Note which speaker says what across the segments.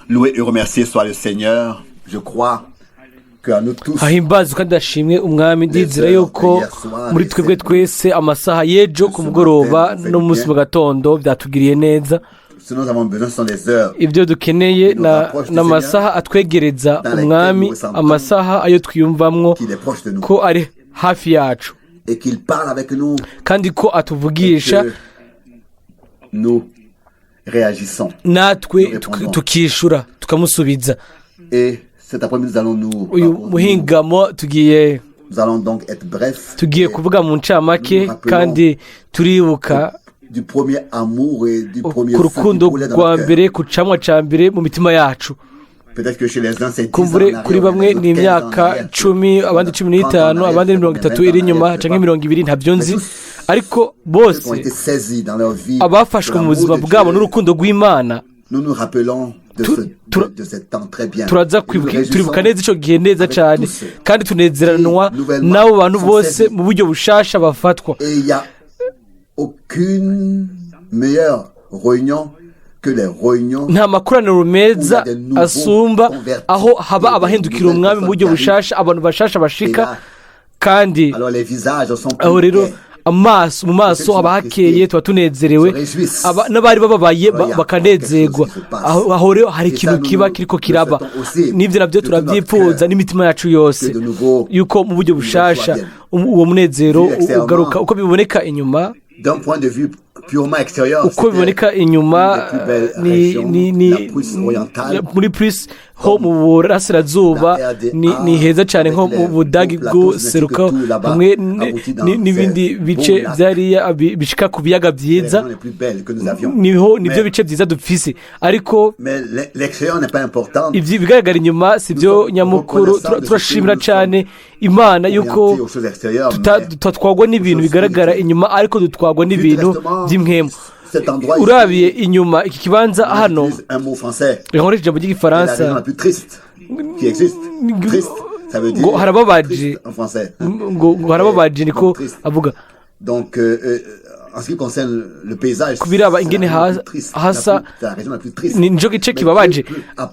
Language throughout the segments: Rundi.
Speaker 1: Loué et remercié soit le Seigneur. Je crois qu'à nous tous,
Speaker 2: hahimbazwe kandi ashimwe umwami ndizera yuko muri twebwe twese amasaha y'ejo ku mugoroba no mu munsi mu gatondo byatugiriye neza.
Speaker 1: ce dont nous avons besoin sont les heures
Speaker 2: ibyo dukeneye n'amasaha atwegereza umwami, amasaha ayo twiyumvamwo
Speaker 1: qu'il est proche de nous
Speaker 2: ko ari hafi yacu
Speaker 1: et qu'il parle avec nous
Speaker 2: kandi ko
Speaker 1: et
Speaker 2: atuvugisha
Speaker 1: que nous réagissons.
Speaker 2: natwe tukishura tukamusubiza.
Speaker 1: Et cet après-midi, nous allons nous
Speaker 2: uyu muhingamo
Speaker 1: nous allons donc être brefs
Speaker 2: tugiye kuvuga mu ncamake kandi turibuka
Speaker 1: du premier amour et du premier
Speaker 2: ku
Speaker 1: feu qui
Speaker 2: rukundo
Speaker 1: coulait dans
Speaker 2: rwa
Speaker 1: notre cœur.
Speaker 2: mbere ku camwa ca mbere mu mitima yacu.
Speaker 1: Peut-être que chez les uns c'est 10 ans
Speaker 2: kumbure
Speaker 1: en
Speaker 2: kuri
Speaker 1: arrière,
Speaker 2: bamwe
Speaker 1: les autres
Speaker 2: ni
Speaker 1: 15 ans en
Speaker 2: imyaka
Speaker 1: arrière,
Speaker 2: 10 abandi 15 abandi 30 iri inyuma canke 20 ntabyo nzi, ariko
Speaker 1: ceux qui ont
Speaker 2: bose
Speaker 1: été saisis dans leur vie
Speaker 2: abafashwe
Speaker 1: de
Speaker 2: mu
Speaker 1: l'amour
Speaker 2: buzima
Speaker 1: de
Speaker 2: bwabo
Speaker 1: Dieu.
Speaker 2: n'urukundo rw'Imana
Speaker 1: Nous nous rappelons de ce temps très bien.
Speaker 2: turaza
Speaker 1: Et nous réjouissons
Speaker 2: turibuka neza ico gihe neza
Speaker 1: avec
Speaker 2: cane
Speaker 1: tous
Speaker 2: kandi tunezeranwa
Speaker 1: nouvellement
Speaker 2: n'abo bantu
Speaker 1: sont
Speaker 2: bose
Speaker 1: saisis.
Speaker 2: mu buryo bushasha bafatwa.
Speaker 1: Et il n'y a aucune meilleure réunion que les réunions
Speaker 2: nta makoraniro meza asumba aho haba abahindukira umwami mu buryo bushasha, abantu bashasha bashika kandi
Speaker 1: alors les visages sont
Speaker 2: aho
Speaker 1: plus
Speaker 2: rero
Speaker 1: gais.
Speaker 2: amaso mu maso haba hakeye tuba tunezerewe, n'abari bababaye bakanezerwa. aho rero hari ikintu kiba kiriko kiraba, n'ibyo nabyo turabyipfuza n'imitima yacu yose yuko mu buryo bushasha uwo munezero ugaruka uko biboneka inyuma.
Speaker 1: D'un point de vue purement extérieur,
Speaker 2: uko biboneka inyuma ni muri Prusse ho mu burasirazuba ni heza cyane, nko mu Budagi bw'useruka hamwe n'ibindi bice byariya bishika ku biyaga byiza, nibyo bice byiza dufise. ariko ibyo bigaragara inyuma si byo nyamukuru. turashimira cyane Imana yuko tutatwagwa n'ibintu bigaragara inyuma, ariko dutwagwa n'ibintu by'imwemu. urabiye inyuma iki kibanza hano nkoresha ijambo ry'igifaransa ngo harababaje, ngo harababaje niko avuga.
Speaker 1: Donc en ce qui concerne le paysage,
Speaker 2: kubiraba ingene hasa ni nico gice kibabaje,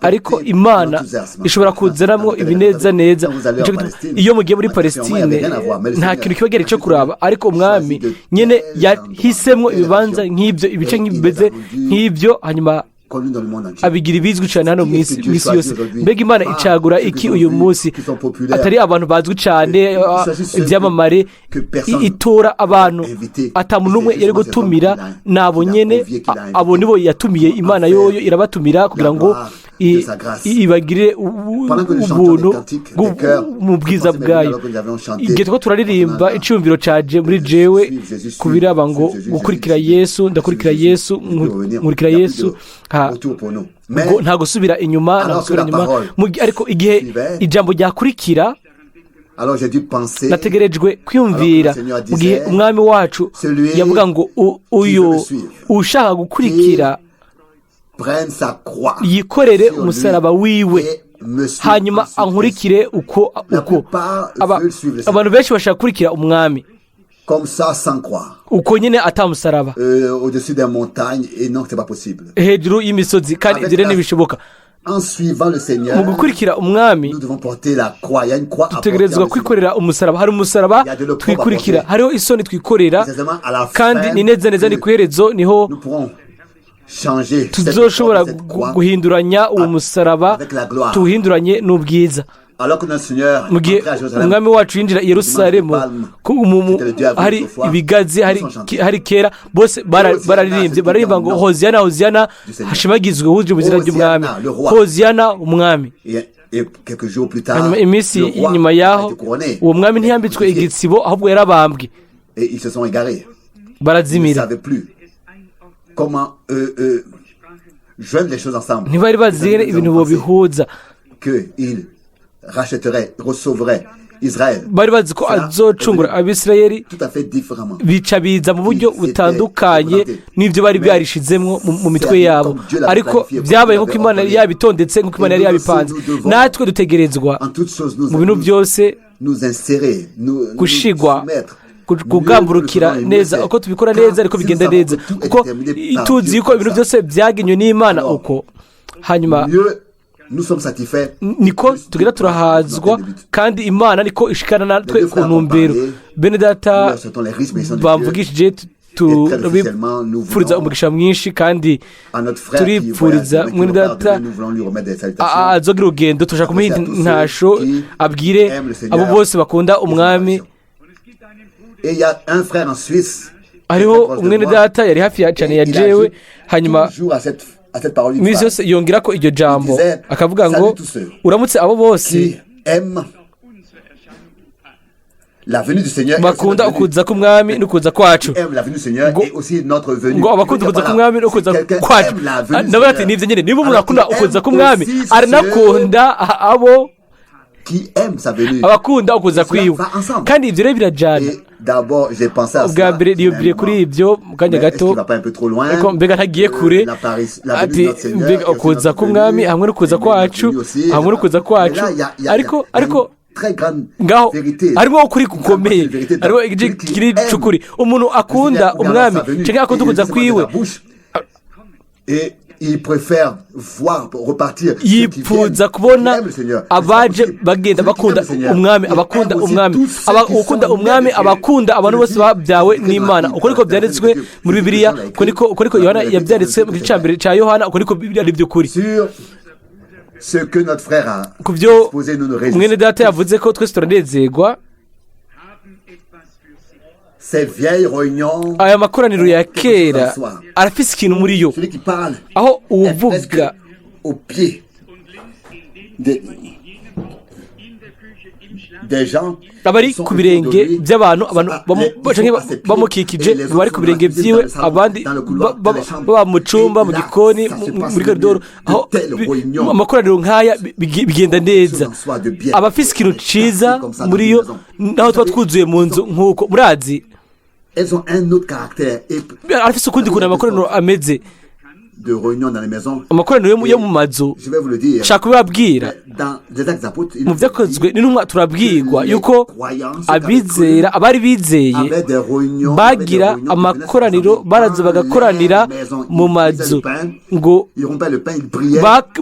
Speaker 2: ariko Imana ishobora kuzanamwo ibineza neza. iyo mugiye muri Palestine nta kintu kibagera cyo kuraba, ariko umwami nyene yahisemwo ibibanza nk'ibyo, ibice nk'ibimeze nk'ibyo, hanyuma abigira ibizwi cyane hano mu isi yose. mbega Imana icagura iki uyu munsi? atari abantu bazwi cyane ibyamamare, itora abantu atamuntu umwe yari gutumira, nabo nyene abo nibo yatumiye. Imana yoyo irabatumira kugira ngo ibagirire ubuntu mu bwiza bwayo. igihe two turaririmba iciyumviro caje muri jewe kubiraba ngo gukurikira Yesu, ndakurikira Yesu, nkurikira Yesu, nta gusubira inyuma. ariko igihe ijambo ryakurikira nategerejwe kwiyumvira mu gihe umwami wacu yavuga ngo uyu ushaka gukurikira yikorere umusaraba wiwe hanyuma ankurikire. uko abantu benshi bashaka gukurikira umwami uko nyine atamusaraba hejuru y'imisozi, kandi ibyo rero ntibishoboka. mu gukurikira umwami dutegerezwa kwikorera umusaraba. hari umusaraba twikurikira, hariho isoni twikorera, kandi ni neza neza ni ku iherezo niho tuzoshobora guhinduranya uwo musaraba, tuwuhinduranye n'ubwiza. mu gihe umwami wacu yinjira i Yerusalemu hari ibigazi, hari kera, bose bararirimba ngo hoziyana hoziyana, hashimagizwe wuje ubuzira ry'umwami, hoziyana umwami. hanyuma iminsi inyuma yaho uwo mwami ntiyambitswe igitsibo, ahubwo yarabambwe, barazimira. ntibari bazi ibintu bobihuza. bari bazi ko azocungura Abisirayeli, bica biza mu buryo butandukanye n'ibyo bari byarishizemwo mu mitwe yabo, ariko byabaye nk'uko Imana yari yabitondetse, nk'uko Imana yari yabipanze. natwe dutegerezwa mu bintu byose gushigwa kugamburukira neza, uko tubikora neza ariko bigenda neza, kuko tuzi yuko ibintu byose byagenywe n'Imana uko. hanyuma niko tugenda turahazwa kandi imana niko ishikana natwe ku ntumbero. Bene data bamvugishije turifuriza umugisha mwinshi kandi turipfuriza mwene data azogira urugendo turashaka kumuha intasho abwire abo bose bakunda umwami. hariho umwene data yari hafi cyane ya jewe, hanyuma iminsi yose yongera ko iryo jambo akavuga ngo uramutse abo bose bakunda ukuza k'umwami n'ukuza kwacu, ngo abakunda ukuza k'umwami n'ukuza kwacu. nawe ati nibyo nyine, niba umuntu akunda ukuza k'umwami aranakunda abo abakunda ukuza kwiwe, kandi ibyo rero birajyana. ubwa mbere niyumviye kuri ibyo mu kanya gato, ariko mbega ntagiye kure, ati mbega ukuza k'umwami hamwe n'ukuza kwacu, hamwe n'ukuza kwacu, ariko ngaho harimo ukuri gukomeye, harimo ikiri cy'ukuri. umuntu akunda umwami cyangwa akunda ukuza kwiwe yifuza kubona abaje bagenda bakunda umwami, abakunda umwami, ukunda umwami, abakunda abantu bose babyawe n'Imana. uko niko byanditswe muri Bibiliya, uko niko Yohana yabyanditse mu gice cya mbere cya Yohana, uko niko ari by'ukuri. ku byo mwene data yavuze ko twese turanezerwa, aya makoraniro ya kera arafise ikintu muri yo, aho uvuga abari ku birenge by'abantu, bamukikije bari ku birenge byiwe, abandi baba mu cyumba, mu gikoni, muri koridoro, aho amakoraniro nk'aya bigenda neza. abafise ikintu cyiza muri yo, naho tuba twuzuye mu nzu nk'uko murazi, arafise ukundi kuntu amakoraniro ameze. amakoraniro yo mu mazu, nshaka kubibabwira, mu byakozwe n'intumwa turabwirwa yuko abizera, abari bizeye bagira amakoraniro, baraza bagakoranira mu mazu, ngo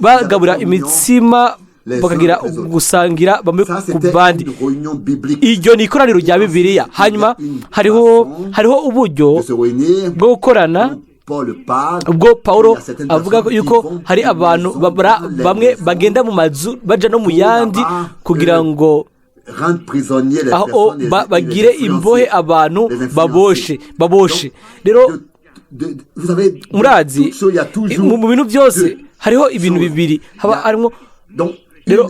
Speaker 2: bagabura imitsima, bakagira gusangira bamwe ku bandi. iryo ni ikoraniro rya Bibiliya. hanyuma hariho uburyo bwo gukorana, ubwo Pawulo avuga yuko hari abantu bamwe bagenda mu mazu baja no mu yandi kugira ngo aho bagire imbohe abantu baboshe. rero murazi mu bintu byose hariho ibintu bibiri, haba harimo rero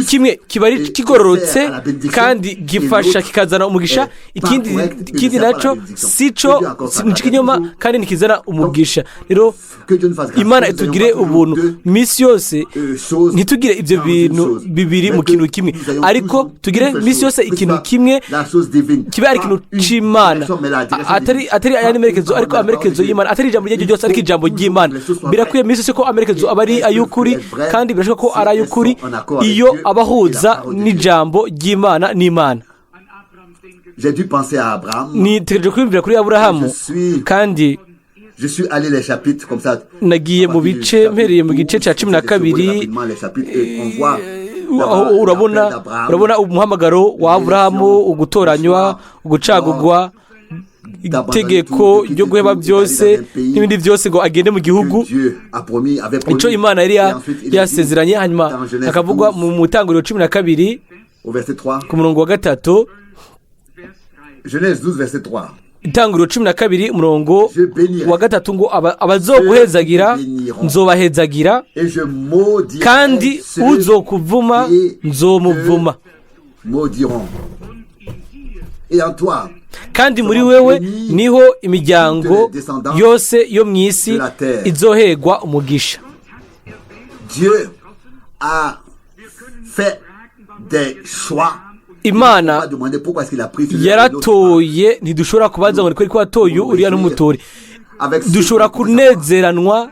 Speaker 2: kimwe kiba ari kigororotse kandi gifasha kikazana umugisha, ikindi nacyo sico n'ikinyoma kandi nikizana umugisha. rero Imana itugire ubuntu minsi yose, ntitugire ibyo bintu bibiri mu kintu kimwe, ariko tugire minsi yose ikintu kimwe kibe ari ikintu cy'Imana, atari ayandi merekezo, ariko amerekezo y'Imana, atari ijambo ry'iryo ryose, ariko ijambo ry'Imana. birakwiye minsi yose ko amerekezo aba ari ay'ukuri, kandi birashoboka ko ari ay'ukuri iyo abahuza n'ijambo ry'Imana n'Imana. nitegereje kwiyumvira kuri Aburahamu, kandi nagiye mu bice, mpereye mu gice cya 12. urabona umuhamagaro wa Aburahamu, ugutoranywa, ugucagugwa, itegeko ryo guheba byose n'ibindi byose ngo agende mu gihugu icyo Imana yari yasezeranye. hanyuma hakavugwa mu Mutanguriro 12 ku murongo wa 3, Itanguriro 12 umurongo wa 3, ngo abazoguhezagira nzobahezagira, kandi uzokuvuma nzomuvuma, kandi muri wewe niho imiryango yose yo mu isi izohegwa umugisha. Imana yaratoye, ntidushobora kubaza ngo ni ko watoye uriya n'umutori. dushobora kunezeranwa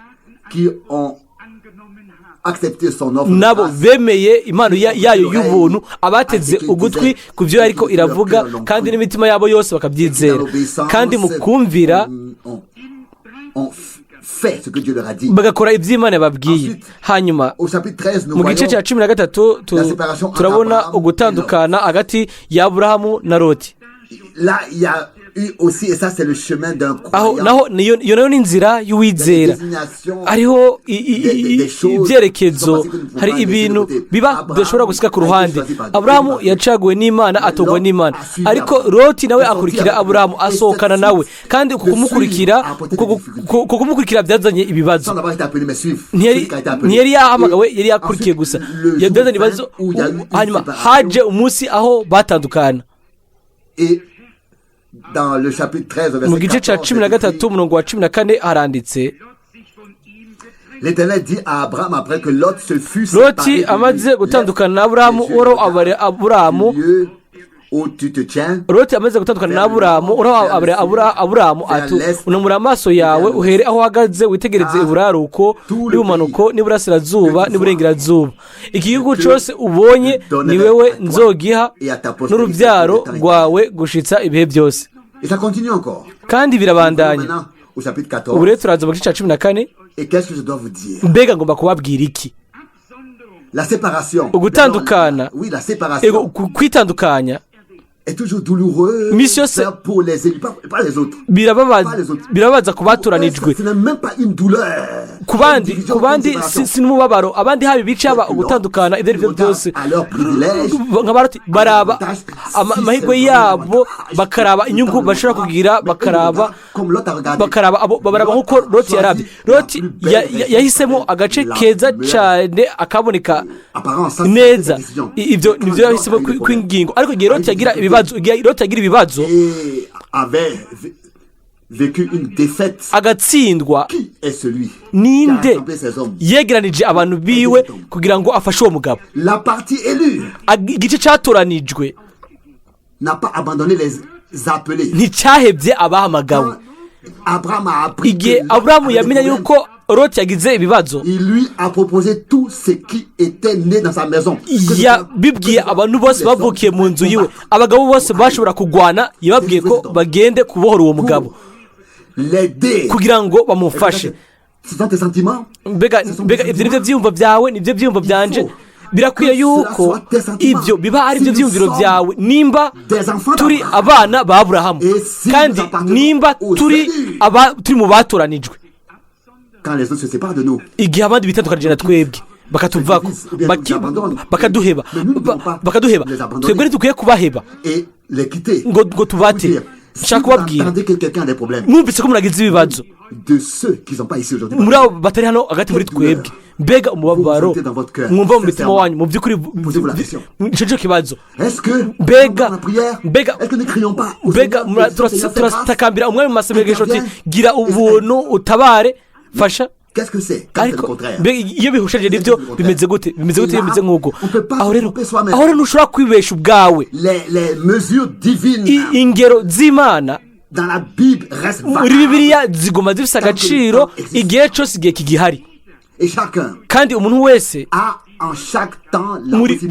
Speaker 2: nabo bemeye impano yayo y'ubuntu, abateze ugutwi ku byo ariko iravuga, kandi n'imitima yabo yose bakabyizera, kandi mu kumvira
Speaker 1: fait ce que Dieu leur a dit.
Speaker 2: bagakora iby'Imana yababwiye. Hanyuma
Speaker 1: Au chapitre 13, nous
Speaker 2: mu gice cya
Speaker 1: voyons
Speaker 2: 13 turabona ugutandukana hagati ya Aburahamu na Loti.
Speaker 1: là il y a eu aussi, et ça c'est le chemin d'un
Speaker 2: aho
Speaker 1: croyant,
Speaker 2: naho iyo nayo ni inzira y'uwizera. hariho ibyerekezo, hari ibintu biba bidashobora gusika ku ruhande. Aburahamu yacaguwe n'Imana, atogwa n'Imana, ariko Loti nawe akurikira Aburahamu, asohokana nawe, kandi kumukurikira byazanye ibibazo.
Speaker 1: sans avoir été appelé, mais suivre.
Speaker 2: ntiyari yahamagawe, yari yakurikiye gusa, byazanye ibibazo. Hanyuma haje umunsi aho batandukana.
Speaker 1: Et dans le chapitre 13,
Speaker 2: mu
Speaker 1: verset
Speaker 2: gice cya 13 umurongo wa 14 haranditse,
Speaker 1: l'Éternel dit à Abraham après que Lot se fut
Speaker 2: Loti amaze gutandukana na Aburahamu, uhoraho abara Aburahamu,
Speaker 1: où tu te tiens,
Speaker 2: Loti amaze gutandukana na Aburahamu, uhoraho abara Aburahamu ati, unamura amaso yawe uhere aho uhagaze, witegereze iburaruko n'ibumanuko n'iburasirazuba n'iburengerazuba. Iki gihugu cyose ubonye ni wewe nzogiha n'urubyaro rwawe gushitsa ibihe byose.
Speaker 1: et ça continue encore.
Speaker 2: Kandi birabandanya.
Speaker 1: Maintenant au chapitre 14.
Speaker 2: Ubu rero turaza mu gice cya 14.
Speaker 1: Et qu'est-ce que je dois vous dire?
Speaker 2: Mbega ngomba kubabwira iki?
Speaker 1: La séparation.
Speaker 2: Ugutandukana,
Speaker 1: Oui, la séparation
Speaker 2: kwitandukanya
Speaker 1: est toujours douloureuse
Speaker 2: Misi yose
Speaker 1: pour les élus, pas les autres.
Speaker 2: birababaza ku batoranijwe,
Speaker 1: Ce n'est même pas une douleur.
Speaker 2: ku bandi si n'umubabaro. Abandi haba ibice, haba ugutandukana, ibyo ari byo byose nk'abaroti baraba amahirwe yabo, bakaraba inyungu bashobora kugira, bakaraba nk'uko Loti yarabye. Loti yahisemo agace keza cyane, akaboneka neza. Ibyo nibyo yahisemo kw'ingingo. Ariko igihe Loti yagira ibibazo, agatsindwa, ninde yegeranije abantu biwe kugira ngo afashe uwo mugabo? Igice cyatoranijwe nticyahebye abahamagawe. Igihe Aburahamu yamenya yuko Loti yagize ibibazo, yabibwiye abantu bose bavukiye mu nzu yiwe, abagabo bose bashobora kugwana, yababwiye ko bagende kubohora uwo mugabo kugira ngo bamufashe. Mbega ibyo nibyo byiyumvo byawe, nibyo byiyumvo byanje. Birakwiye yuko ibyo biba ari byo byiyumviro byawe, nimba turi abana ba Aburahamu, kandi nimba turi mu batoranijwe. Igihe abandi bitandukanije na twebwe, bakatuvako, bakaduheba, twebwe ntidukwiye kubaheba ngo tubate. Nshaka kubabwira, mwumvise ko muragize ibibazo muri abo batari hano hagati muri twebwe. Mbega umubabaro mwumva mu mitima wanyu, mu by'ukuri nicyo kibazo. Mbega turatakambira umwami mu masengesho ati, gira ubuntu, utabare, fasha. Ariko iyo bihushije n'ibyo bimeze gute? Bimeze nk'uko aho rero ntushobora kwibesha ubwawe. Ingero z'Imana muri Bibiliya ziguma zifite agaciro igihe cyose, igihe kigihari. Kandi umuntu wese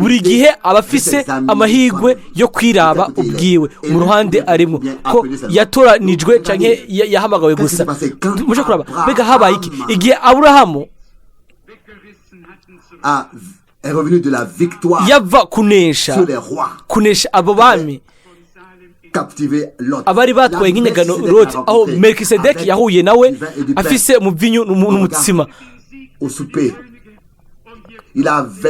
Speaker 2: buri gihe aba afise amahirwe yo kwiraba ubwiwe mu ruhande arimo, ko yatoranijwe cyangwa yahamagawe gusa. Muje kuraba, mbega habaye iki igihe Aburahamu yava kunesha abo bami abari batwaye nk'inyagano Loti, aho Melikisedeki yahuye nawe afise umuvinyu n'umutsima,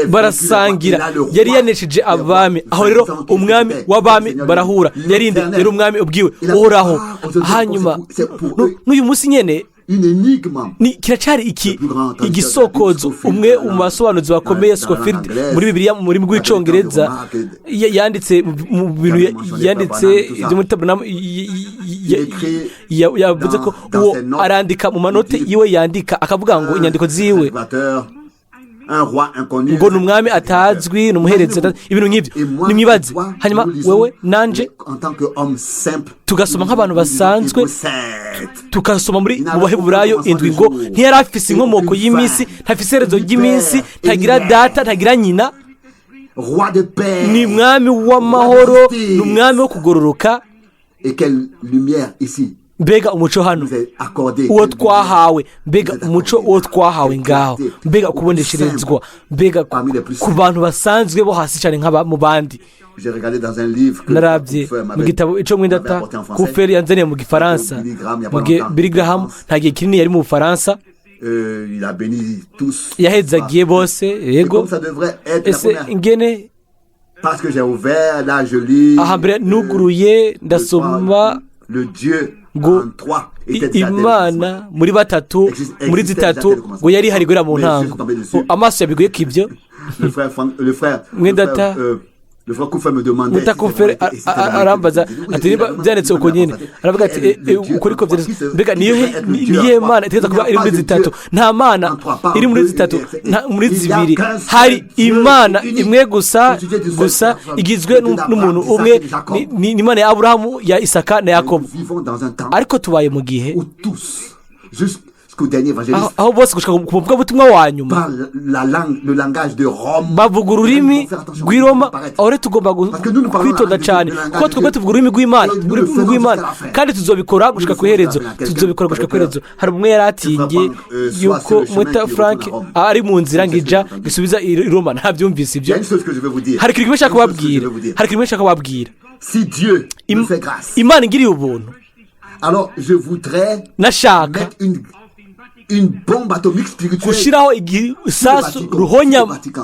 Speaker 2: barasangira, yari yanesheje abami. Aho rero umwami w'abami barahura, yari umwami ubwiwe uhoraho. Hanyuma n'uyu munsi nyene kiracyari igisokozo. Umwe mu basobanuzi bakomeye, Scofield, muri Bibiliya mu rurimi rw'icyongereza, yanditse mu bintu yanditse ibyo muri Tabernacle, yavuze ko uwo arandika mu manote yiwe, yandika akavuga ngo inyandiko ziwe ngo ni umwami atazwi, ni umuherezi, ibintu nk'ibyo. Nimwibaze, hanyuma wewe nanje tugasoma nk'abantu basanzwe, tugasoma mu Baheburayo 7 ngo ntiyari afise inkomoko y'iminsi, ntafise iherezo ry'iminsi, ntagira data, ntagira nyina, ni umwami w'amahoro, ni umwami wo kugororoka. mbega umuco hano uwo twahawe, mbega umuco uwo twahawe ngaho, mbega kubonesherezwa, mbega ku bantu basanzwe bo hasi cyane nk'aba mu bandi. narabye mu gitabo icyo mwindata kuferi yanzaniye mu gifaransa, mu gihe Billy Graham nta gihe kinini yari mu Bufaransa, yahezagiye bose. Yego, ese ingene aha mbere nuguruye ndasoma ngo Imana muri batatu, muri zitatu ngo yari ihari guhera mu ntango. Amaso yabiguye k'ibyo mwindata mutakufere arambaza ati niba byanditse uko nyine, aravuga ati ukuri ko byanditse, mbega niyo Mana itegeza kuba iri muri zitatu? Nta Mana iri muri zitatu, muri zibiri. Hari Imana imwe gusa igizwe n'umuntu umwe, ni Imana ya Aburahamu, ya Isaka na Yakobo. Ariko tubaye mu gihe aho bose gushaka ku butumwa wa nyuma bavuga ururimi rw'i Roma. Aho rero tugomba kwitonda cyane, kuko twebwe tuvuga ururimi rw'Imana kandi tuzobikora gushika ku iherezo. Hari umwe yari atingiye yuko Mwita Frank ari mu nzira ngija gisubiza i Roma, ntabyumvise ibyo. Hari ikintu kimwe nshaka kubabwira, Imana ingiriye ubuntu. Nashaka gushyiraho igisasu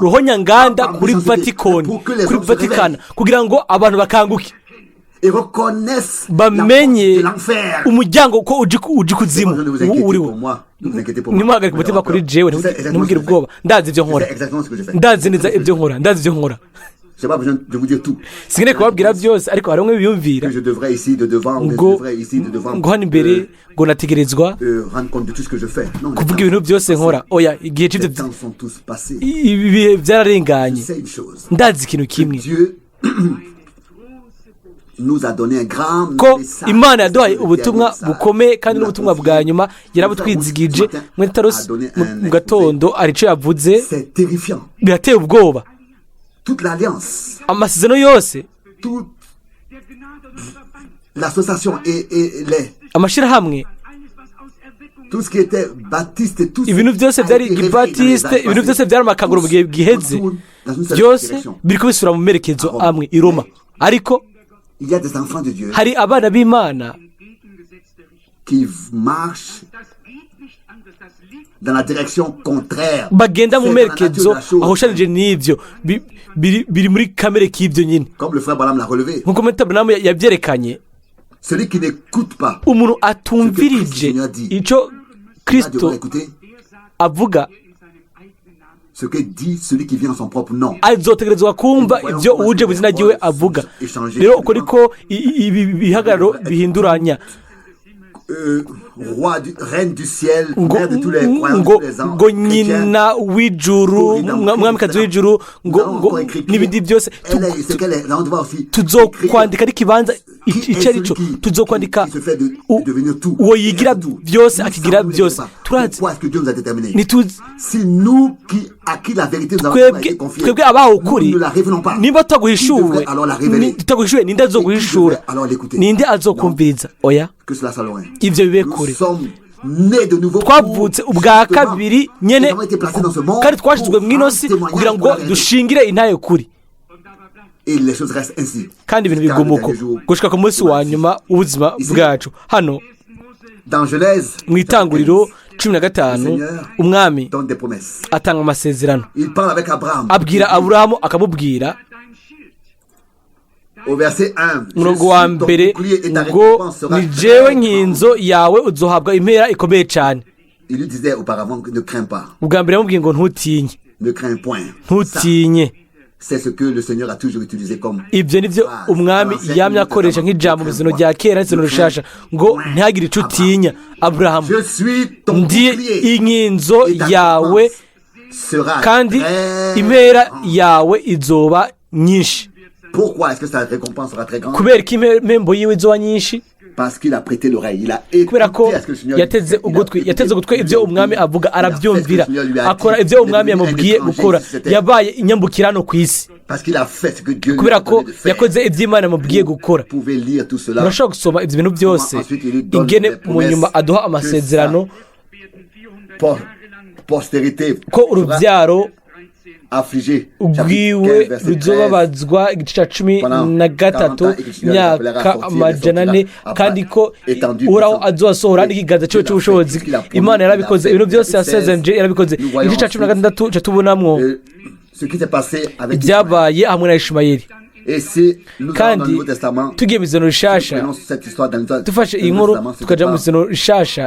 Speaker 2: ruhonya nganda kuri Vatikana kugira ngo abantu bakanguke, bamenye umuryango ko uji kuzimu uriwo. Nimuhagarike umutima kuri jewe, ntimugire ubwoba. Ndazi ibyo nkora, sinkeneye kubabwira byose, ariko hari umwe biyumvira ngo hano imbere ngo nategerezwa kuvuga ibintu byose nkora. Oya, igihe cy'ibyo ibihe byararenganye. Ndazi ikintu kimwe, ko Imana yaduhaye ubutumwa bukomeye kandi n'ubutumwa bwa nyuma yarabutwizigije. Mwetarosi mu gatondo aricyo yavuze, birateye ubwoba. Amasezerano yose, amashyirahamwe, ibintu byose byari Gibatiste, ibintu byose byari amakanguro mu gihe giheze, byose biri kubisura mu merekezo amwe i Roma. Ariko hari abana b'Imana bagenda mu merekezo ahoshanije n'ibyo biri muri kamere k'ibyo nyine, nk'uko Mwita Branham yabyerekanye. Umuntu atumvirije icyo Kristo avuga azotegerezwa kumva ibyo uje mu izina ryiwe avuga. Rero uko niko ibi bihagararo bihinduranya. ngo nyina w'ijuru, mwamikazi w'ijuru, ngo n'ibindi byose tuzokwandika n'ikibanza icyo ari cyo, tuzokwandika uwo yigira byose akigira byose. Turazi twebwe abaho ukuri, niba tutaguhishuwe ninde azoguhishura? Ninde azokumviriza? Oya, ibyo bibe kure. Twavutse ubwa kabiri nyene, kandi twashizwe mu inosi kugira ngo dushingire intaye kuri, kandi ibintu bigumuko gushika ku munsi wa nyuma w'ubuzima bwacu. Hano mu Itanguriro 15 umwami atanga amasezerano, abwira Aburahamu, akamubwira umurongo wa mbere ngo ni jewe nk'inzo yawe uzohabwa impera ikomeye cyane. ubwa mbere yamubwiye ngo ntutinye, ibyo nibyo umwami yamye akoresha nk'ijambo mu izina rya kera n'izina rishasha, ngo ntihagire icyo utinya. Aburahamu, ndi inkinzo yawe kandi impera yawe izoba nyinshi. kubera ko impembo yiwe izoba nyinshi, kubera ko yateze ugutwi ibyo umwami avuga, arabyumvira, akora ibyo umwami yamubwiye gukora. Yabaye inyambukirano ku isi. kubera ko yakoze ibyo Imana amubwiye gukora. Murashobora gusoma ibyo bintu byose ingene mu nyuma aduha amasezerano ko urubyaro ubwiwe ruzobabazwa igice cya 13 imyaka 400 kandi ko uhoraho azosohora n'ikiganza cyo cy'ubushobozi. Imana yarabikoze, ibintu byose yasezeranje yarabikoze. Igice cya 16 cyo tubonamwo ibyabaye hamwe na Ishimayeli. Kandi tugiye mu izina rishasha, dufashe iyi nkuru tukaja mu izina rishasha.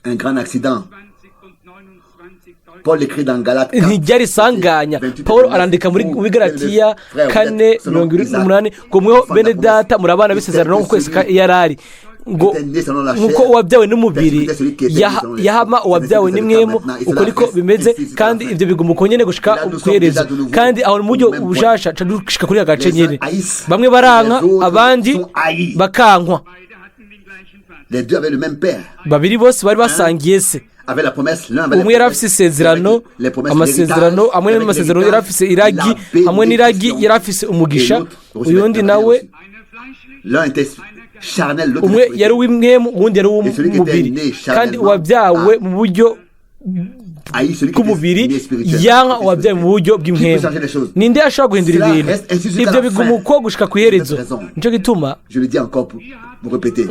Speaker 1: Un grand accident. Paul écrit dans Galates 4.
Speaker 2: Ntiryari sanganya. Paul arandika muri Galatiya 4:28 ngo mweho bene data muri abana b'isezerano nko kwese yarari ngo nkuko uwabyawe n'umubiri yahama uwabyawe n'imwemo, uko niko bimeze kandi ibyo biguma uko nyene gushika kwereza. Kandi aho mu buryo ubushasha dushika kuri agace nyene, bamwe baranka abandi bakankwa.
Speaker 1: Les deux avaient le même père.
Speaker 2: Babiri bose bari basangiye se. Umwe yari afise isezerano, amasezerano amwe n'amasezerano yari afise iragi, hamwe n'iragi yari afise umugisha. Uyundi nawe umwe yari uw'imwemu, uwundi yari uw'umubiri. Kandi uwabyawe mu buryo bw'umubiri yanka uwabyawe mu buryo bw'imwemu. Ninde ashobora guhindura ibintu? Ibyo biguma uko gushika ku iherezo. Nico gituma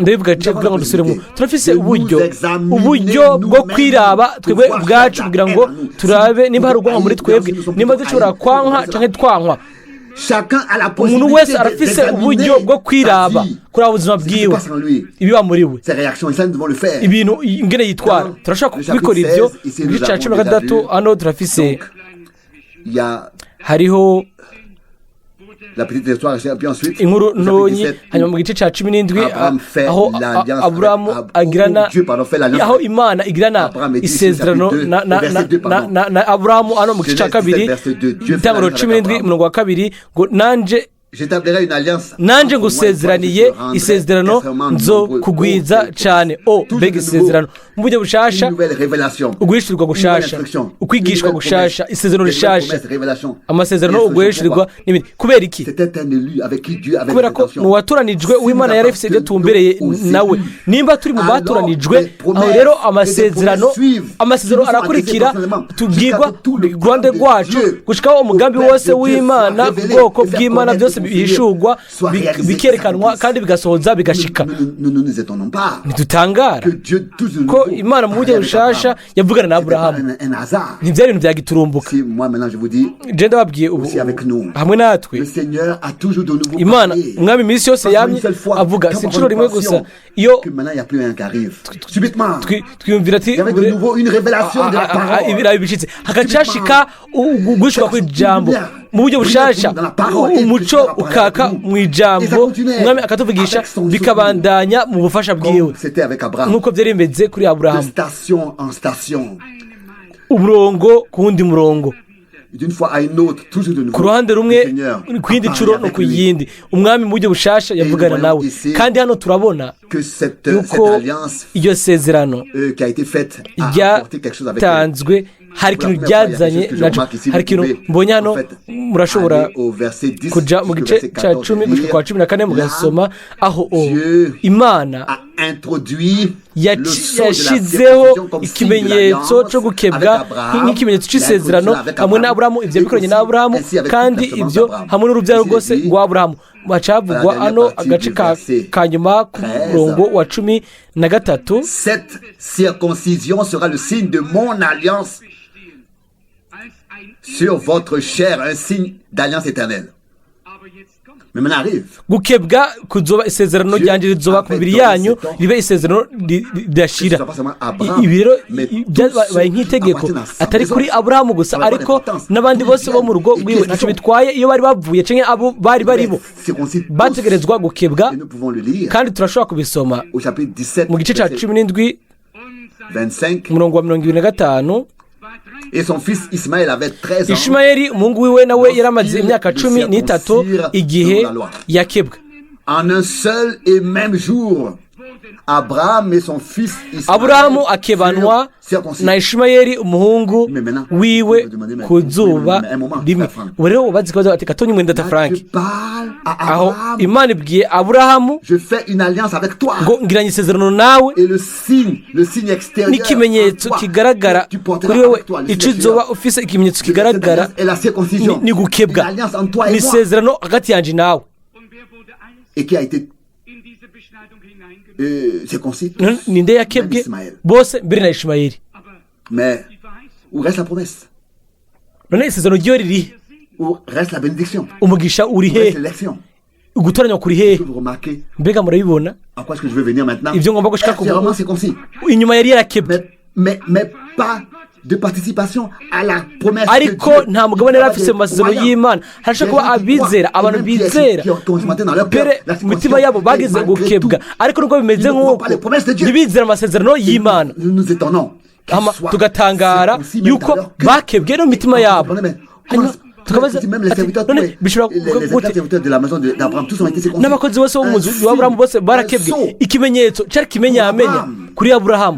Speaker 2: ndabivuga kugira ngo dusubiremo, turafise uburyo bwo kwiraba twebwe ubwacu kugira ngo turabe nimba hari ubwonko muri twebwe, nimba dushobora kwanka canke twankwa. Umuntu wese arafise uburyo bwo kwiraba kuri ubuzima bwiwe, ibiba muri we, ibintu ingene yitwara. Turashaka kubikora ibyo. Igice cya 13 hano turafise, hariho inkuru ntonyi. Hanyuma mu gice cya 17 aho Aburahamu agirana, aho Imana igirana isezerano na Aburahamu. Hano mu gice cya 2 itangiriro 17:2 ngo nanje ngusezeraniye isezerano nzo kugwiza cyane. Mbega isezerano mu buryo bushasha, uguhishirirwa gushasha, ukwigishwa gushasha, isezerano rishasha, amasezerano uguhishirirwa n'ibindi. Kubera iki? Kubera ko mu watoranijwe w'Imana yari afise ibyo tumbereye nawe. Nimba turi mu batoranijwe, aho rero amasezerano arakurikira, tubwirwa Rwanda rwacu gushikaho umugambi wose w'Imana, ubwoko bw'Imana byose bihishurwa, bikerekanwa kandi bigasohoza bigashika. Ntidutangara ko Imana mu buryo bushasha yavugana na Aburahamu. Ntibyari ibintu byagiturumbuka. Je ndababwiye ubu hamwe natwe Imana umwami iminsi yose yamye avuga, si inshuro rimwe gusa. Iyo twiyumvira ati ibirayi bicitse hagacashika gushika ku ijambo mu buryo bushasha, umuco ukaka mu ijambo, umwami akatuvugisha bikabandanya mu bufasha bwiwe, nk'uko byari bimeze kuri Aburahamu, umurongo ku wundi murongo, ku ruhande rumwe ku yindi nshuro no ku yindi. Umwami mu buryo bushasha yavugana nawe. Kandi hano turabona yuko iryo sezerano ryatanzwe, hari ikintu ryazanye naco. Hari ikintu mbonye hano, murashobora kuja mu gice cya 10 gushika kwa 14 mugasoma aho Imana yashizeho ikimenyetso cyo gukebwa nk'ikimenyetso cy'isezerano hamwe na Aburahamu. Ibyo bikoranye na Aburahamu kandi ibyo hamwe n'urubyaro rwose rwa Aburahamu. Bacavugwa hano agace ka nyuma ku murongo wa 13.
Speaker 1: Cette circoncision sera le signe de mon alliance sur votre chair, un signe d'alliance éternelle. Mais maintenant arrive. Gukebwa kuzoba isezerano ryanje rizoba ku mibiri yanyu, ribe isezerano ridashira. Ibi rero byabaye nk'itegeko, atari kuri Aburahamu gusa, ariko n'abandi bose bo mu rugo rwiwe ntacyo bitwaye iyo bari bavuye canke abo bari barimo bategerezwa gukebwa. Kandi turashobora kubisoma mu gice cya 17 umurongo wa 25. Et son fils Ismaël avait 13 ans.
Speaker 2: Ishimayeli umuhungu wiwe nawe yaramaze imyaka 13 igihe yakebwa.
Speaker 1: En un seul et même jour,
Speaker 3: Abraham et son fils
Speaker 2: aburahamu akebanwa na ishimayeli umuhungu wiwe ku zuba rimwe. ubu rero ubazi ko ati gatonye umwenda ta frank aho imana ibwiye aburahamu ngo ngiranye isezerano nawe n'ikimenyetso kigaragara kuri wowe icyo uzoba ufise ikimenyetso kigaragara ni gukebwa, ni isezerano hagati yanjye nawe. ninde yakebwe bose mbere na ishimayeli. none isezerano ryo riri umugisha uri he, gutoranywa kuri he? mbega murabibona ibyo ngomba gushika ku inyuma yari yarakebwe, ariko nta mugabane yari afise mu masezerano y'Imana. harashobora kuba abizera, abantu bizera mbere mu mitima yabo bagize gukebwa, ariko nubwo bimeze nk'uko ntibizera amasezerano y'Imana, tugatangara yuko bakebwe no mu mitima yabo. tukabaza none bishobora n'abakozi bose bo mu nzu y'Aburahamu bose barakebwe, ikimenyetso cyari kimenyamenya kuri Aburahamu,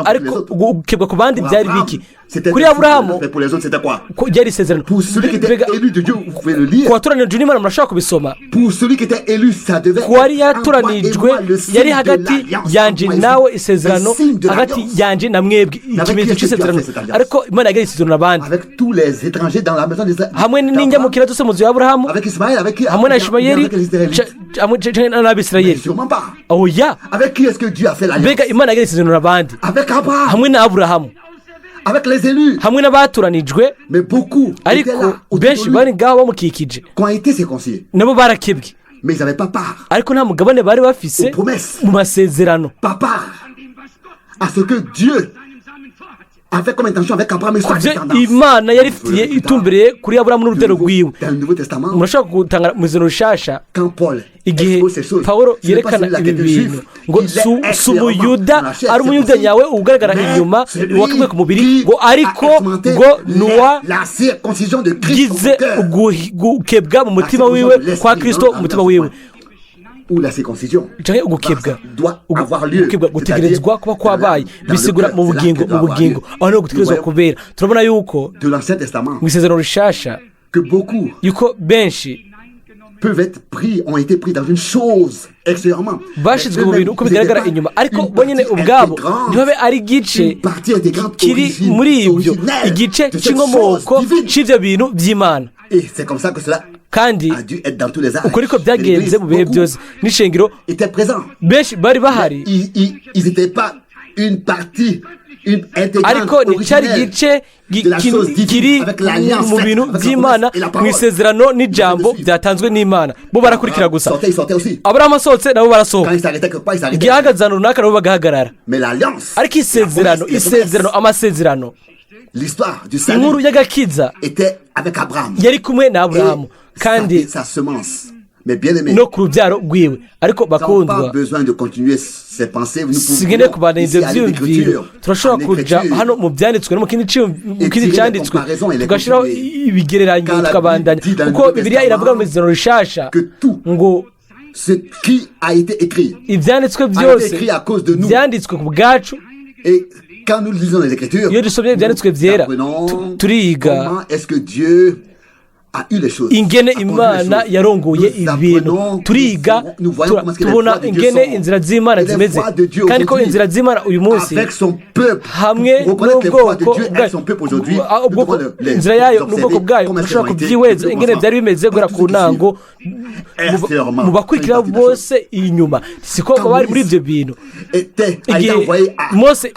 Speaker 2: ariko gukebwa ku bandi byari biki? kuri Aburahamu byari isezerano. ku watoranijwe n'Imana murashobora kubisoma, ku wari yatoranijwe yari hagati yanje nawe isezerano, hagati yanje na mwebwe ikimenyetso cy'isezerano, ariko Imana yagera isezerano n'abandi hamwe n'injyamukira zose mu nzu y'Aburahamu, hamwe na Ishimayeli n'Abisirayeli. oya, mbega Imana yagera isezerano n'abandi hamwe na Aburahamu, hamwe n'abatoranijwe, ariko benshi bari ngaho bamukikije nabo barakebwe, ariko nta mugabane bari bafise mu masezerano. Imana yari ifitiye itumbiriye kuri Aburahamu n'urutero rwiwe. murashobora gutanga mu izina rishasha igihe Pawulo yerekana ibi bintu ngo si umuyuda ari umuyuda nyawe ugaragara inyuma wakebwe ku mubiri, ngo ariko ngo nuwa gize gukebwa mu mutima wiwe kwa Kristo mu mutima wiwe. cyangwa ugukebwa gutegerezwa kuba kwabaye, bisigura mu bugingo aho niho gutegerezwa kubera. turabona yuko mu isezerano rishasha yuko benshi bashizwe mu bintu uko bigaragara inyuma, ariko bonyine ubwabo ntibabe ari igice kiri muri ibyo, igice cy'inkomoko cy'ibyo bintu by'Imana. kandi uko niko byagenze mu bihe byose n'ishengero benshi bari bahari, ariko nticyari igice kiri mu bintu by'Imana mu isezerano n'ijambo byatanzwe n'Imana. bo barakurikira gusa. Aburahamu asohotse nabo barasohoka, igihe ahagaze ahantu runaka nabo bagahagarara, ariko isezerano amasezerano, inkuru y'agakiza yari kumwe na Aburahamu kandi no ku rubyaro rwiwe. ariko bakundwa, sigende kubana ibyo byiyumviro, turashobora kuja hano mu byanditswe no mu kindi cyanditswe tugashyiraho ibigereranyo tukabandanya, kuko Bibiliya iravuga mu izina rishasha ngo ibyanditswe byose byanditswe ku bwacu. iyo dusomye ibyanditswe byera turiga ingene Imana yarongoye ibintu, turiga tubona ingene inzira z'Imana zimeze, kandi ko inzira z'Imana uyu munsi hamwe n'ubwoko inzira yayo n'ubwoko bwayo ushobora kubyihweza ingene byari bimeze guhera ku ntango mu bakurikira bose inyuma. siko bari muri ibyo bintu. igihe Mose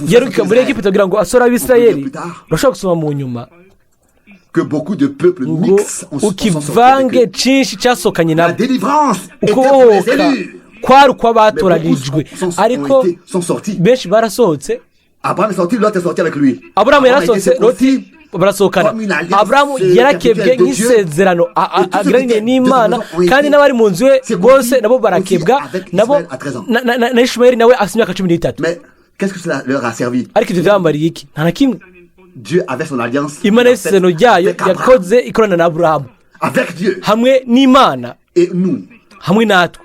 Speaker 2: yaruka muri Egiputa kugira ngo asore Abisirayeli, urashobora gusoma mu nyuma ukivange cyinshi cyasokanye nabo, ukubohoka kwari uko batoranijwe, ariko benshi barasohotse. Aburahamu yarasohotse, Loti barasohokana. Aburahamu yarakebwe nk'isezerano agiranye n'Imana, kandi n'abari mu nzu ye bose nabo barakebwa, nabo na Ishimayeli nawe afite imyaka 13. ariko ibyo byamariye iki? nta na kimwe. Imana y'isezerano ryayo yakoze ikorana na Aburahamu hamwe n'Imana hamwe natwe.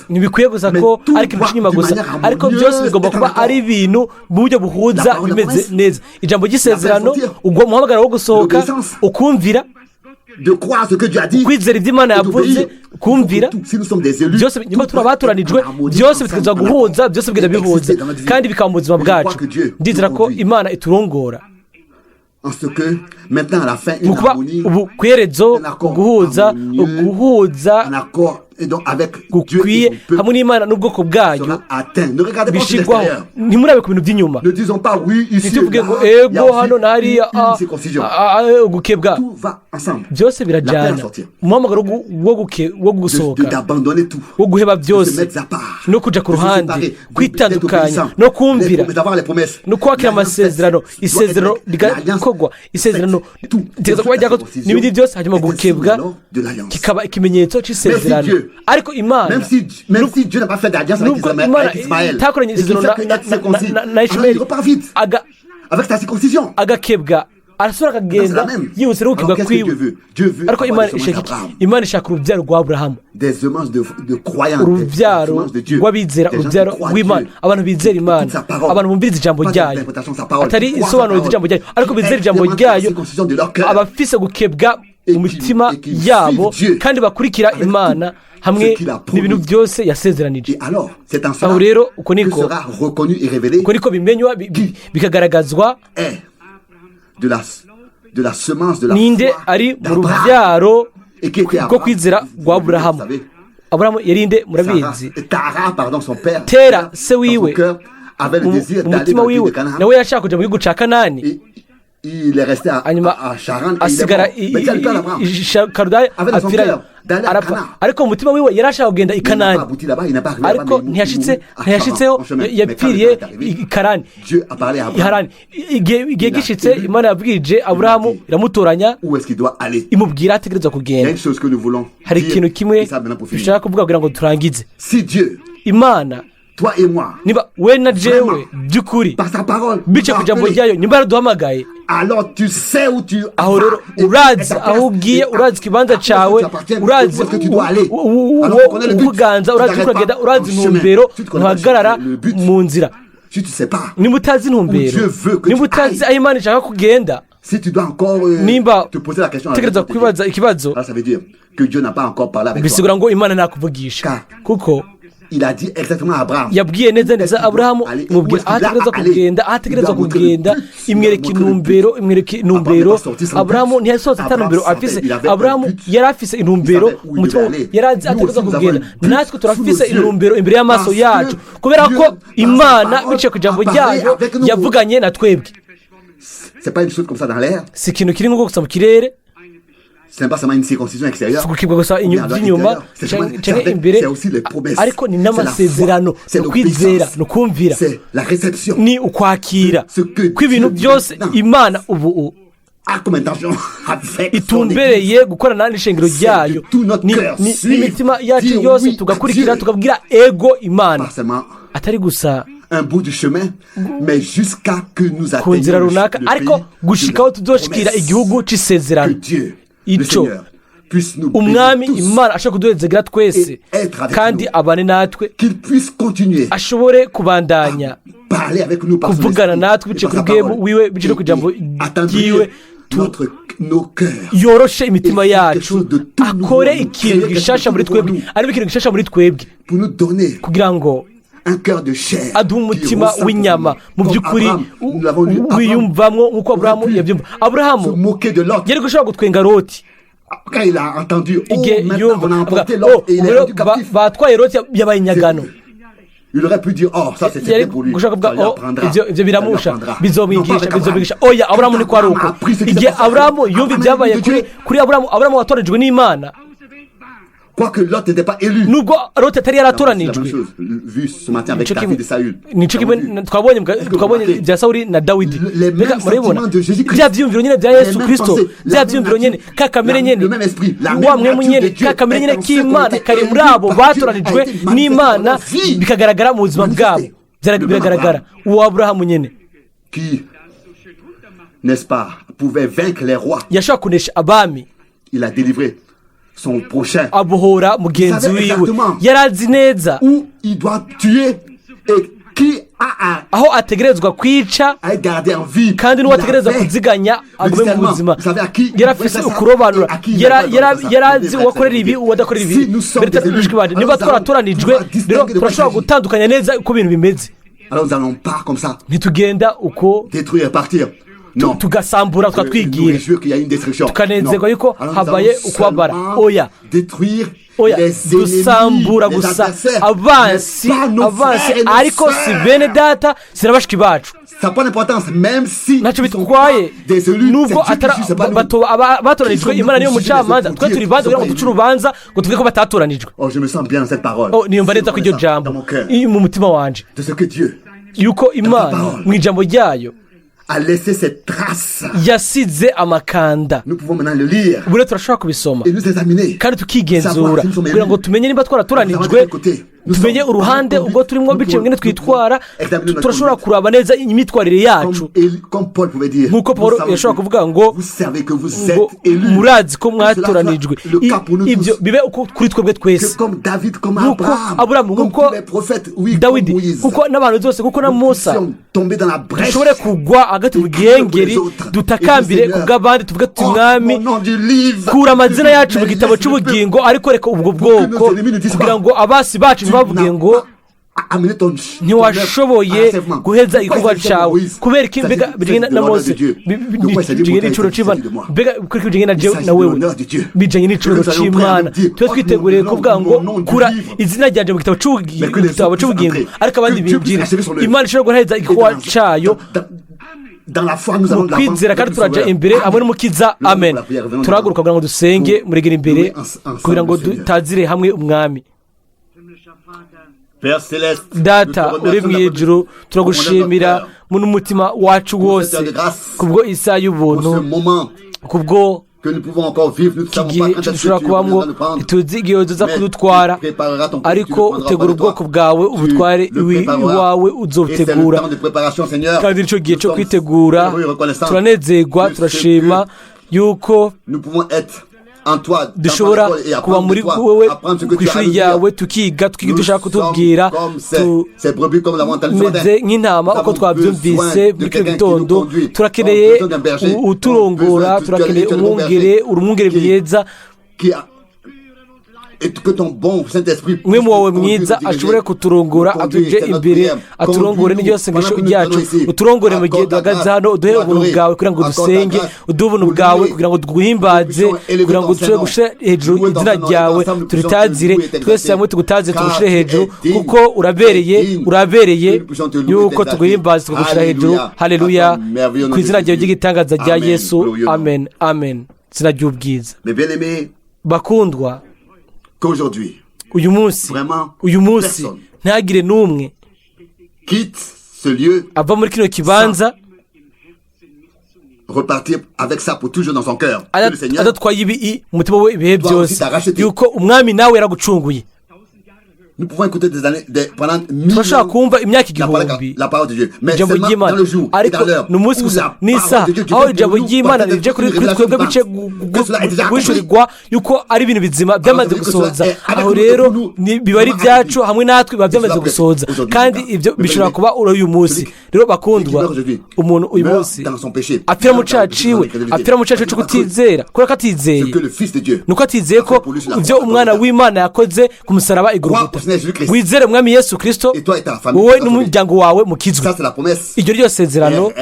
Speaker 2: ntibikwiye gusa ko ari ikintu cy'inyuma gusa, ariko byose bigomba kuba ari ibintu mu buryo buhuza bimeze neza. Ijambo ry'isezerano, ubwo muhamagaro wo gusohoka, ukumvira, kwizera ibyo Imana yavuze, kumvira, byose niba turi abatoranijwe, byose bitwiza guhuza, byose bigenda bihuza kandi bikaba mu buzima bwacu. Ndizera ko Imana iturongora mu kuba ubu ku iherezo guhuza gukwiye hamwe n'Imana n'ubwoko bwayo bishigwaho. Ntimurabe ku bintu by'inyuma, ntituvuge ngo ego hano na hariya gukebwa, byose birajyana. Umuhamagaro wo gusohoka, wo guheba byose no kujya ku ruhande, kwitandukanya no kumvira no kwakira amasezerano, isezerano rigakorwa, isezerano ritegeza kuba ryakozwe n'ibindi byose, hanyuma gukebwa kikaba ikimenyetso cy'isezerano. Ariko Imana, nubwo Imana itakoranye isezerano na Ishimeli, agakebwa arasura akagenda yihuse no gukebwa kwiwe. Ariko Imana ishaka urubyaro rwa Aburahamu, urubyaro rw'abizera, urubyaro rw'Imana, abantu bizera Imana, abantu bumviriza ijambo ryayo, atari isobanuro ry'ijambo ryayo, ariko bizera ijambo ryayo, abafise gukebwa mu mitima yabo kandi bakurikira Imana hamwe n'ibintu byose yasezeranije. Aho rero uko niko bimenywa bikagaragazwa ninde ari mu rubyaro rwo kwizera rwa Aburahamu. Aburahamu yarinde, murabizi, Tera se wiwe mu mutima wiwe nawe yashaka kujya mu gihugu cya Kanani, hanyuma asigara Karudaya apfirayo arapfa. Ariko mu mutima wiwe yari ashaka kugenda i Kanani, ariko ntiyashitseho, yapfiriye i Harani. Igihe gishitse, Imana yabwirije Aburahamu, iramutoranya, imubwira ategereza kugenda. Hari ikintu kimwe dushaka kuvuga kugira ngo turangize. Imana, niba we na jewe by'ukuri bice ku ijambo ryayo, niba yaraduhamagaye, aho rero urazi aho ugiye, urazi ikibanza cyawe, urazi ukuganza, urazi ukagenda, urazi intumbero, ntuhagarara mu nzira. Niba utazi intumbero, niba utazi aho Imana ishaka kugenda, nimba utegereza kwibaza ikibazo, bisigura ngo Imana ntakuvugisha, kuko yabwiye neza Aburahamu, imubwira aho ategereza kugenda, imwereka intumbero. Aburahamu ntiyasohotse atanumbero afise. Aburahamu yari afise intumbero, umutima yari ategereza kugenda. Natwe turafise intumbero imbere y'amaso yacu, kubera ko Imana biciye ku ijambo ryayo yavuganye na twebwe. Si ikintu kiri nko gusa mu kirere, gukebwa gusa inyuma cyangwa imbere, ariko ni n'amasezerano, ni ukwizera, ni ukumvira, ni ukwakira kw'ibintu byose Imana ubu itumbereye gukorana n'ishengero ryayo n'imitima yacu yose, tugakurikira, tukabwira ego Imana, atari gusa ku nzira runaka, ariko gushikaho tuzoshikira igihugu cy'isezerano. Ico Umwami Imana ashaka kuduhezegera twese kandi abane natwe, ashobore kubandanya kuvugana natwe biciye kuri bwemu wiwe, biciye ku ijambo ryiwe, yoroshe imitima yacu, akore ikintu gishasha muri twebwe, ariko ikintu gishasha muri twebwe, kugira ngo aduha umutima w'inyama mu by'ukuri wiyumvamwo nk'uko Aburahamu yabyumva. Aburahamu yari gushobora gutwenga Loti igihe yumva batwaye Loti, yabaye inyagano. yari gushaka kuvuga ibyo biramusha bizomwigisha oya Aburahamu niko ari uko. Igihe Aburahamu yumva ibyabaye kuri Aburahamu watorejwe n'Imana, nubwo Loti atari yaratoranijwe. Nico kimwe twabonye bya Sawuli na Dawidi. Mbega murabibona bya byumviro nyine bya Yesu Kristo, bya byumviro nyine ka kamere nyine wa mwemu nyine ka kamere nyine k'Imana kari muri abo batoranijwe n'Imana, bikagaragara mu buzima bwabo, biragaragara. Uwo Aburahamu nyine
Speaker 3: n'est-ce pas, pouvait vaincre les rois.
Speaker 2: Yashaka kunesha abami.
Speaker 3: Il a délivré son prochain.
Speaker 2: abohora mugenzi wiwe yari azi neza
Speaker 3: Où il doit tuer et qui a
Speaker 2: aho ategerezwa kwica
Speaker 3: à garder en vie.
Speaker 2: kandi n'uwo ategereza kuziganya agume mu buzima yari afise ukurobanura yari azi uwakorera ibi uwadakorera ibi niba twaratoranijwe rero turashobora gutandukanya neza uko ibintu bimeze.
Speaker 3: Alors nous allons pas comme ça
Speaker 2: ntitugenda uko
Speaker 3: détruire et partir. Non.
Speaker 2: tugasambura tukatwigira tukanezerwa yuko habaye ukubabara. oya dusambura gusa abansi ariko si bene data si na bashiki bacu ntacyo bitwaye nubwo batoranijwe imana niyo mucamanza twe turi banza kugira ngo duce urubanza ngo tuvuge ko batatoranijwe. niyumva neza ko iryo jambo mu mutima wanje yuko imana mu ijambo ryayo yasize amakanda. ubu rero turashobora kubisoma kandi tukigenzura kugira ngo tumenye niba twaratoranijwe tumenye uruhande ubwo turimo bice bimwe twitwara turashobora kuraba neza imyitwarire yacu nk'uko Paul yashobora kuvuga ngo murazi ko mwatoranijwe ibyo bibe kuri twebwe twese nk'uko Aburahamu nk'uko Dawidi nk'uko n'abantu bose nk'uko na Musa dushobore kugwa hagati mu gihengeri dutakambire ku bw'abandi tuvuge tuti mwami kura amazina yacu mu gitabo cy'ubugingo ariko reka ubwo bwoko kugira ngo abasi bacu bavuge ngo ntiwashoboye guheza igikorwa cyawe kubera ko mbega bijyanye na Mose bijyanye n'icuro cy'Imana mbega kuri bijyanye na jewe na wewe bijyanye n'icuro cy'Imana twe twiteguriye kuvuga ngo kura izina ryanjye mu gitabo cy'ubugingo ariko abandi binjire Imana ishobora guheza igikorwa cyayo mu kwizera kandi turaja imbere hamwe n'umukiza. amen. turahaguruka kugira ngo dusenge muregere imbere kugira ngo dutazire hamwe umwami. Data uri mu ijuru turagushimira n'umutima wacu wose kubwo isaha y'ubuntu kubwo igihe dushobora kubamo ntituzi igihe uza kudutwara ariko utegura ubwoko bwawe ubutware iwawe uzobutegura kandi nicyo gihe cyo kwitegura turanezerwa turashima yuko dushobora kuba muri wowe ku ishuri ryawe tukiga dushaka kutubwira tumeze nk'intama uko twabyumvise muri kino gitondo turakeneye uturongora turakeneye umwungere mwiza umwe mu wawe mwiza ashobore kuturongora atuje imbere aturongore n'iryo sengesho ryacu uturongore mu gihe duhagaze hano uduhe ubuntu bwawe kugira ngo dusenge uduhe ubuntu bwawe kugira ngo tuguhimbaze kugira ngo dushobore gushyira hejuru izina ryawe turitazire twese hamwe tugutazire tugushyire hejuru kuko urabereye yuko tuguhimbaze tukagushyira hejuru. haleluya ku izina ryawe ry'igitangaza rya Yesu. amen amen. izina ry'ubwiza bakundwa uyu munsi ntagire n'umwe ava muri kino kibanza adatwaye ibi umutima we ibihe byose yuko umwami nawe yaragucunguye. turashobora kumva imyaka igihumbi ijambo ry'Imana ariko ni umunsi gusa n'isaha aho ijambo ry'Imana rije kuri twebwe bice guhishurirwa yuko ari ibintu bizima byamaze gusohoza aho rero biba ari ibyacu hamwe natwe biba byamaze gusohoza kandi ibyo bishobora kuba uyu munsi. rero bakundwa umuntu uyu munsi apfira mu cyaha ciwe apfira mu cyaha cyo kutizera kubera ko atizeye nuko atizeye ko ibyo umwana w'Imana yakoze ku musaraba igorogota wizere umwami Yesu Kristo wowe n'umuryango wawe mukizwe. iryo ryo sezerano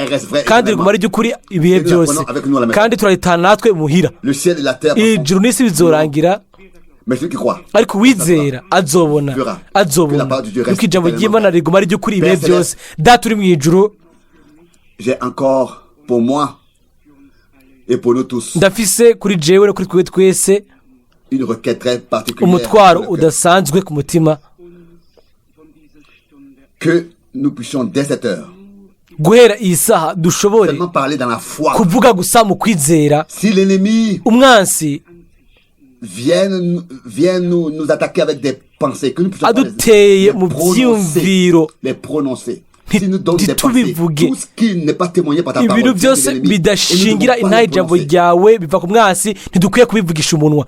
Speaker 2: kandi riguma ry'ukuri ibihe byose kandi turaritana natwe muhira. ijuru n'isi bizorangira ariko wizera azobona kuko ijambo ry'Imana riguma ry'ukuri ibihe byose. data uri mu ijuru ndafise kuri jewe no kuri twe twese umutwaro udasanzwe ku mutima guhera iyi saha dushobore kuvuga gusa mu kwizera. umwansi aduteye mu byiyumviro ntitubivuge ibintu byose bidashingira intaha ijambo ryawe biva ku mwansi ntidukwiye kubivugisha umunwa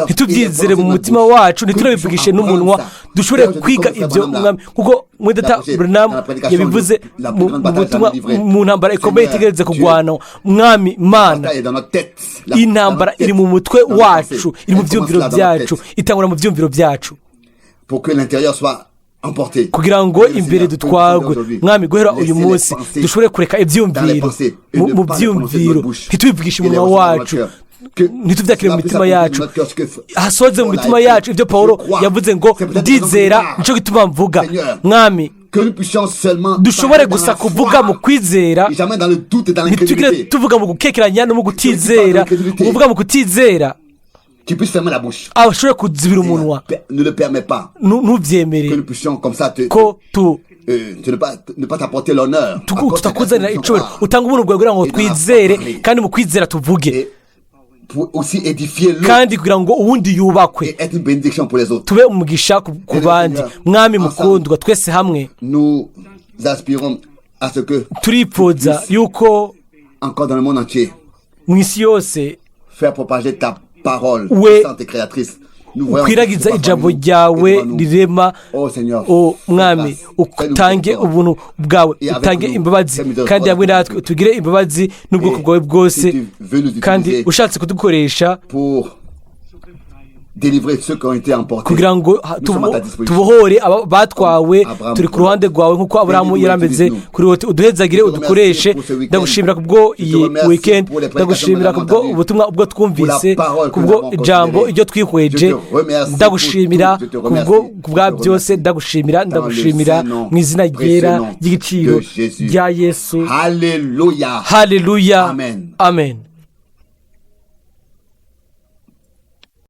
Speaker 2: ntitubyizere mu mutima wacu ntitunabivugishe n'umunwa dushobore kwiga ibyo mwami kuko mwedata Branham yabivuze mu butumwa mu ntambara ikomeye itegereze kugwana mwami mana intambara iri mu mutwe wacu iri mu byumviro byacu itangura mu byumviro byacu kugira ngo imbere dutwagwe mwami guhera uyu munsi dushobore kureka ibyumviro mu byumviro ntitubivugishe umunwa wacu ntitubyakire mu mitima yacu hasoze mu mitima yacu ibyo Pawulo yavuze ngo ndizera nicyo gituma mvuga mwami dushobore gusa kuvuga mu kwizera ntitugire tuvuga mu gukekeranya no mu kutizera kuvuga mu kutizera abashobore kuzibira umunwa ntubyemere ko tutakuzanira icubero utanga ubuntu bwawe kugira ngo twizere kandi mu kwizera tuvuge kandi kugira ngo uwundi yubakwe tube umugisha ku bandi mwami mukundwa twese hamwe turipfuza yuko mu isi yose we ukwiragiza ijambo ryawe rirema mwami utange ubuntu bwawe utange imbabazi kandi hamwe natwe tugire imbabazi n'ubwoko bwawe bwose kandi ushatse kudukoresha kugira ngo tubohore batwawe turi ku ruhande rwawe nk'uko Aburahamu yarameze kuri wowe uduhezagire udukoreshe ndagushimira kubwo iyi weekend ndagushimira kubwo ubutumwa ubwo twumvise kubwo ijambo iryo twihweje ndagushimira kubwa byose ndagushimira mu izina ryera ry'igiciro rya Yesu haleluya amen